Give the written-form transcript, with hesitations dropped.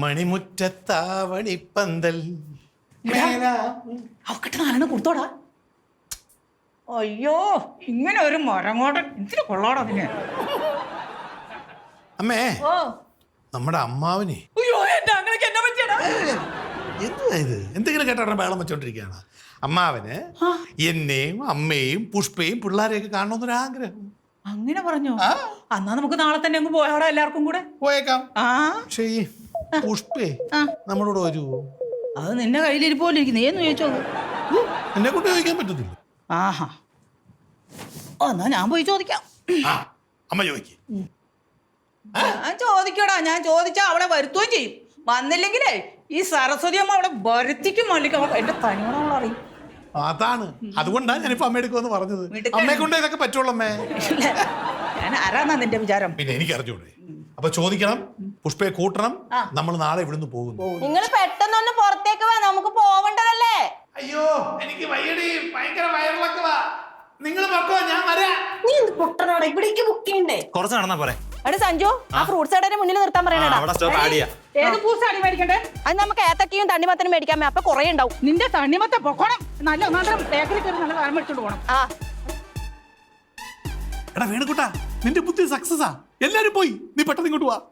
മണിമുറ്റത്താവണിപ്പന്തൽ അവക്കിട്ട് നാലെണ്ണം കൊടുത്തോടാ. അയ്യോ, ഇങ്ങനെ ഒരു മരങ്ങോട്ട് എന്തിനു കൊള്ളാടാ അതിന്. അമ്മേ, ഓ നമ്മുടെ അമ്മാവനെ അയ്യോ, എന്റെ അങ്ങനെയൊക്കെ എന്നെ പറ്റിയടാ. എന്തുവാ ഇത്? എന്തെങ്കിലും കേട്ടോ ബേളം വെച്ചോണ്ടിരിക്കുകയാണ്. അമ്മാവന് എന്നെയും അമ്മയും പുഷ്പയും പിള്ളേരെയൊക്കെ കാണണമെന്നൊരാഗ്രഹം. അങ്ങനെ പറഞ്ഞോ? എന്നാ നമുക്ക് നാളെ തന്നെ അങ്ങ് പോയാടാ, എല്ലാവർക്കും കൂടെ പോയേക്കാം. ആ പക്ഷേ ഈ പുഷ്പേ നമ്മളോട് വരുമോ? അത് നിന്റെ കയ്യിലിരിപ്പോലെ ഇരിക്കുന്നു. ഏന്ന് ചോദിച്ചോ? എന്നെ കൊണ്ട് ചോദിക്കാൻ പറ്റത്തില്ല. ആഹാ, എന്നാ ഞാൻ പോയി ചോദിക്കാം. അമ്മ ചോദിക്കേ. ഞാൻ ചോദിക്കടാ, ഞാൻ ചോദിച്ചാ അവളെ വരുത്തുകയും ചെയ്യും. വന്നില്ലെങ്കിലേ ഈ സരസ്വതി അമ്മ അവിടെ വരുത്തിക്കും. മല്ലിക്കും എന്റെ തനിയോടെ അവൾ അറിയും. അതാണ്, അതുകൊണ്ടാണ് ഞാനിപ്പോ അമ്മ എടുക്കുമെന്ന് പറഞ്ഞത്. അമ്മയെ കൊണ്ട് ഇതൊക്കെ പറ്റുള്ളൂ അമ്മേ. ഞാൻ ആരാന്നാ നിന്റെ വിചാരം? പിന്നെ എനിക്ക് അറിഞ്ഞൂടെ. അപ്പൊ ചോദിക്കണം, പുഷ്പയെ കൂട്ടണം. നമ്മൾ നാളെ ഇവിടുന്ന് പോകുന്നു. നിങ്ങൾ പെട്ടെന്നൊന്ന് പുറത്തേക്ക് വാ, നമുക്ക് പോവേണ്ടതല്ലേ. അയ്യോ, എനിക്ക് വയ്യടി, ഭയങ്കര വയറിളക്കവാ. നിങ്ങൾ പൊക്കോ, ഞാൻ വരാം. നീ എന്ത് പൊട്ടനാടാ, ഇവിടേക്ക് ബുക്ക് ചെയ്യണ്ടേ? കുറച്ച് നടന്നാ പോരെ. എടാ സഞ്ജു, ആ ഫ്രൂട്ട്സ് കടയുടെ മുന്നിൽ നിർത്താൻ പറയണടാ. ഏത് പൂസാടി മേടിക്കണ്ടേ? അത് നമുക്ക് ഏത്തക്കയും തണ്ണിമത്തനും മേടിക്കാമേ, അപ്പൊ കുറെ ഉണ്ടാവും. നിന്റെ തണ്ണിമത്ത പൊക്കണം. നല്ല ഒന്നാന്തരം ബേക്കറി കയറി നല്ല കാലം എടുത്തോണ്ട് പോകണം. ആ എടാ വേണുകുട്ടാ, നിന്റെ ബുദ്ധി സക്സസാ. എല്ലാരും പോയി, നീ പെട്ടെന്ന് ഇങ്ങോട്ട് വാ.